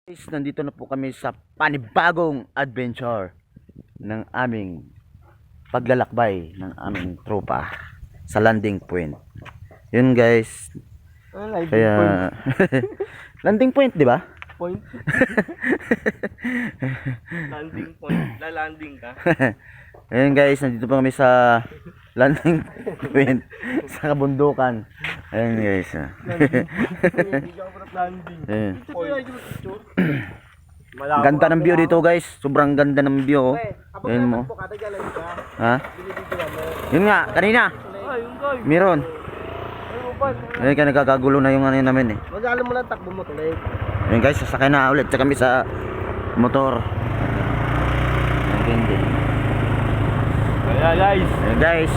Guys, nandito na po kami sa panibagong adventure ng aming paglalakbay ng aming tropa sa landing point. Yun guys. Kaya landing point, di ba? Point. Landing point. Lalanding ka. Ayun guys, nandito pa kami sa landing point sa kabundukan. Ayun guys. Landing. Ayun. Malabo Ganda ng view dito guys. Sobrang ganda ng view. Ayun mo. Ha? Yun nga, kanina. Meron. Ayun ka, nagkakagulo na yung ano yun namin eh. Mag-alam mo lang takbo mo tuloy. Ayun guys, sasakay na ulit sa kami sa motor. Ayun din. Ayan guys. Ayun guys.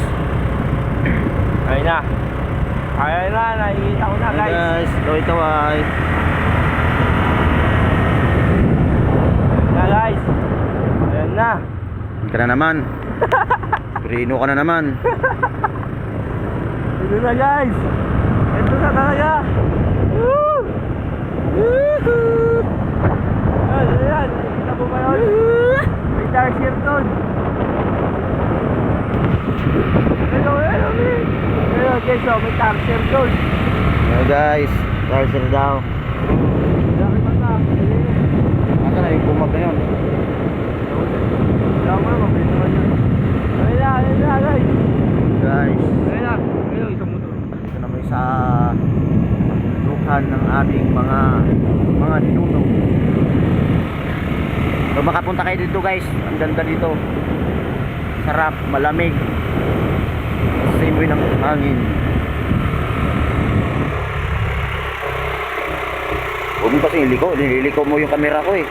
Ayun na. Ayun na. Nakikita ko na Ayun guys. guys, taway-taway. Ayun na guys. Ayun na. Ayun ka na naman. Pirino ka na naman. Ito na guys. Ito na talaga. Woo! Woohoo! Ayan. Nakikita mo ba yun? May dark shirt doon. Hello. Hello guys, oh, may dark shirt doon. Ayun guys, charger daw. Laki mata. Asa na yung bumag na yun? Wala mo naman, pwede naman yun. Ayun na guys. Guys, Ayun na, isang motor. ito naman sa lukan ng aming mga ninuno. So makapunta kayo dito guys, ang ganda dito. Sarap, malamig. Simoy ng hangin. Huwag mo kasi ililiko mo yung camera ko eh.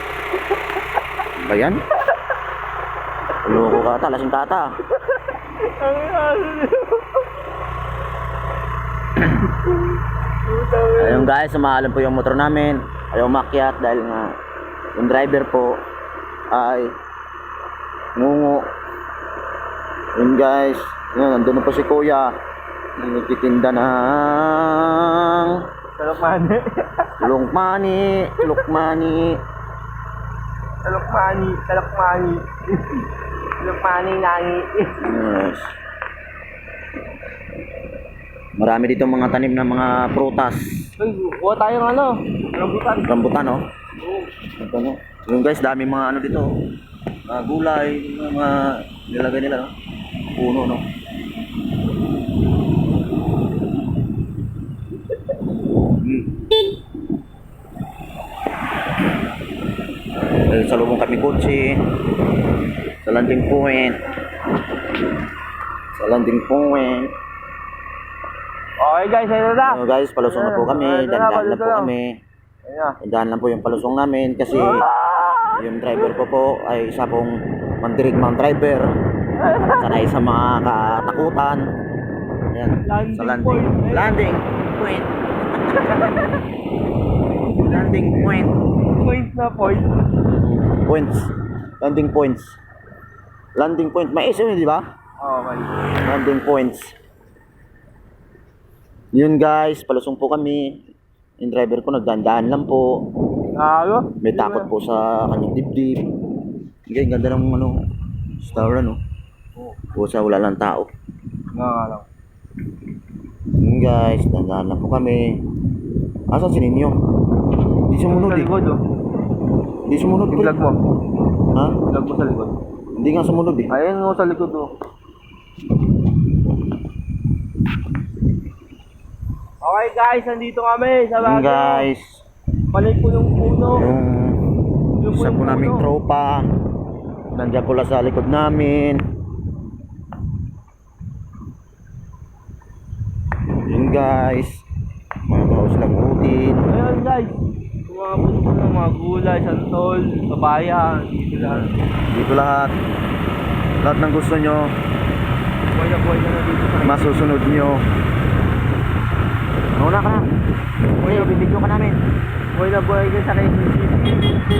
Ba yan? Loko ka ata, lasing ka ata. Ayun guys, sumaalam po yung motor namin. Ayaw makyat dahil nga yung driver po ay ngungo. Yun guys, yun, nandun na po si kuya. Nagtitinda ng Talokmani. Lukmani. Talokmani nangi. Yes. Marami dito mga tanim ng mga prutas. Uy, kuha tayong ano, rambutan. Rambutan oh. Ito no. Yung guys, dami mga ano dito. Mga gulay, mga nilagay nila no. Puno no. Sa lubong kami kotse. Sa landing point. Okay guys, ayun na. So guys, palusong na po kami. Dandan lang po kami. Ayun na. Dandan lang po yung palusong namin kasi yung driver ko po ay isa pong mandirigmang driver. Sanay sa mga katakutan. Ayan, sa landing. Landing point. Landing point. Point na point. Points. Landing points. Landing point. May isa yun, di ba? Oo, man. Landing points. Yun guys, palusong po kami. Yung driver ko nagdandaan lang po. May takot po sa kanyang dibdib. Okay, ganda ng ano, star ano. Po sa wala lang tao. Nakakalaw. Yun guys, dandaan lang po kami. Asan si Ninyo? Hindi sumunod Sa eh. likod oh. Hindi sumunod po. I-vlog mo. Ha? I-vlog mo sa likod. Hindi nga sumunod eh. Ayun mo sa likod oh. Okay guys, nandito kami sa Yun Baguio. guys, Balik po yung puno. yung isa po naming tropa. Nandiyan po lang sa likod namin. Yun guys, mga bawas lang utin. Ayun guys. Mga puno po ng mga gulay, santol, papaya, dito lang. Dito lahat. Lahat ng gusto nyo, Buhay na dito sa masusunod nyo. Mauna ka na. Uy, bibigyo ka namin. buhay na buhay ka sa Quezon City.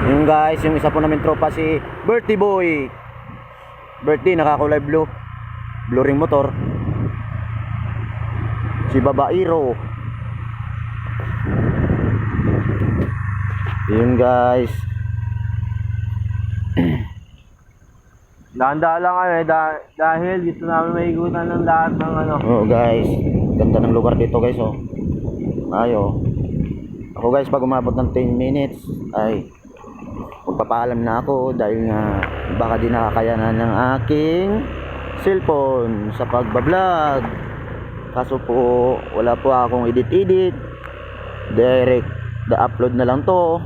Yung guys, yung isa po namin tropa si Bertie Boy. Bertie, nakakulay blue. Blue ring motor. Si Babairo. Yun guys. Dahan-dahan lang kami dahil gusto namin maikutan ng lahat ng ano. Oo guys, ganda ng lugar dito guys oh. Ayo. Ako guys, pag umabot ng 10 minutes ay magpapaalam na ako dahil nga baka di nakakayanan ng aking cellphone sa pagbablog. Kaso po wala po akong edit-edit. Direct the upload na lang to.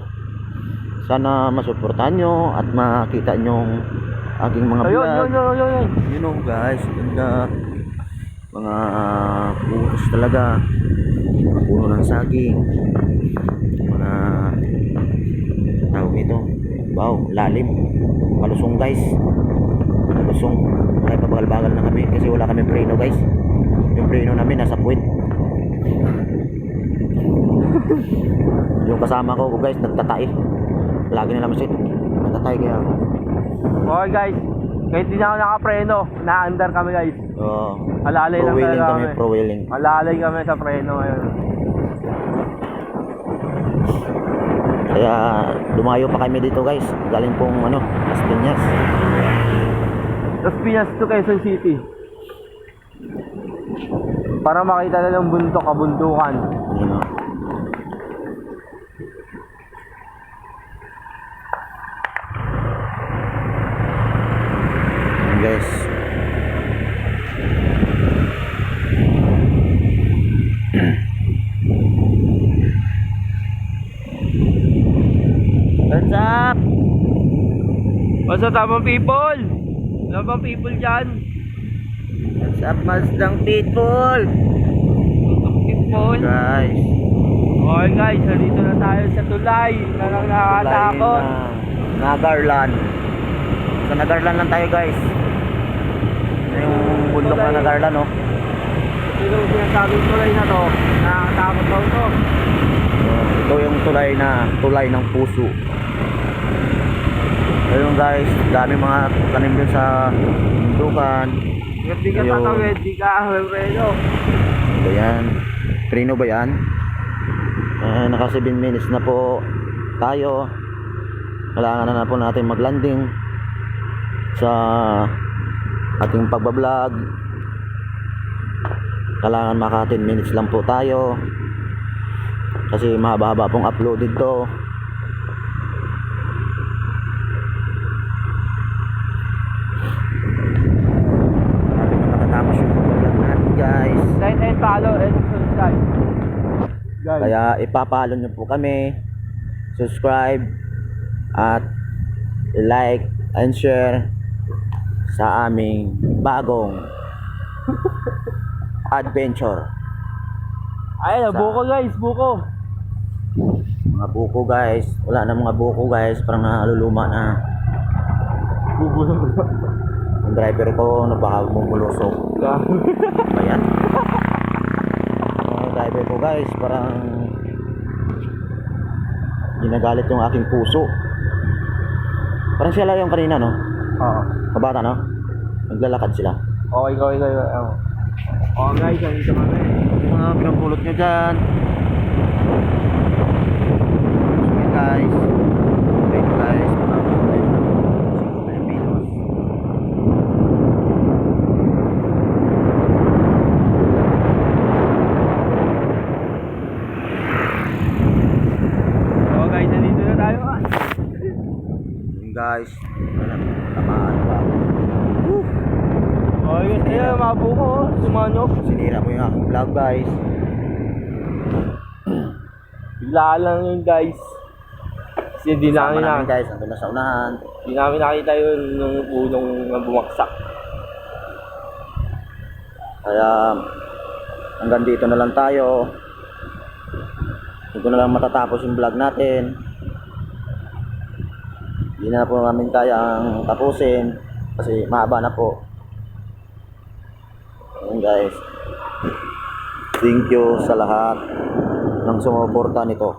Sana masuportahan nyo at makita nyo aking mga vlog. Ayun. You know guys, ganda. Mga putos talaga. Puno ng saging. Mga tawag nito. Wow, lalim. Malusong guys. Malusong. Kaya pabagal-bagal na kami kasi wala kami preno guys. Yung preno namin nasa puwit. Yung kasama ko guys nagtatay. Lagi na naman siya nagtatay kaya. Okay guys, kahit di na ako nakapreno, na-under kami guys. Oo. Alalay lang Pro-wheeling talaga kami, pro-wheeling. Alalay kami sa preno ngayon. Kaya lumayo pa kami dito guys. Galing pong Las Piñas. Las Piñas to Quezon City. Para makita na ng bundok, kabundukan. Yun o. Yun guys. What's up? What's up, tamang people? Tamang people dyan. What's up, Mazdang people? People. Guys. Okay guys, nandito na tayo sa tulay. Parang nakakatakot. Nagarland. Sa Nagarland lang tayo guys. Yung bundok na Nagarland oh. Ito yung sinasabing tulay na to. Nakakatakot daw to. Ito yung tulay ng puso. Ayun guys, dami mga tanim din sa bundukan. Hindi ka Ayun. tatawid, di ka preno. Ba yan? Preno ba yan? Naka 7 minutes na po tayo. Kailangan na po natin maglanding sa ating pagbablog. Kailangan maka 10 minutes lang po tayo kasi mahaba-haba pong uploaded to. Natin na matatapos yung pagbablog natin guys. Like and follow and subscribe. Guys. Kaya ipapalo nyo po kami, subscribe at like and share sa aming bagong adventure. Ayun, buko guys, buko. Mga buko guys, wala na mga buko guys, parang naluluma na. Bubo na bro. Yung driver ko baka bumulusok. Ayan. Yung driver ko guys, parang ginagalit yung aking puso. Parang sila yung kanina no? Oo. Kabata no? Naglalakad sila. Okay. Oh guys, nandito kami. Yung mga pinapulot nyo dyan. Okay guys. Wait guys. Oh guys, nandito na tayo. Yung guys. Tamaan pa. Oh guys, ayun, mga buko, sumanok. Sinira mo yung aking vlog guys. Biglaan lang yun guys. Kasi di Sama namin namin guys. Nandun na sa unahan. Di namin nakita yun nung punong bumagsak. Kaya hanggang dito na lang tayo. Dito na lang matatapos yung vlog natin. Hindi na po namin kayang tapusin kasi mahaba na po. Ayun guys. Thank you sa lahat ng sumuporta nito.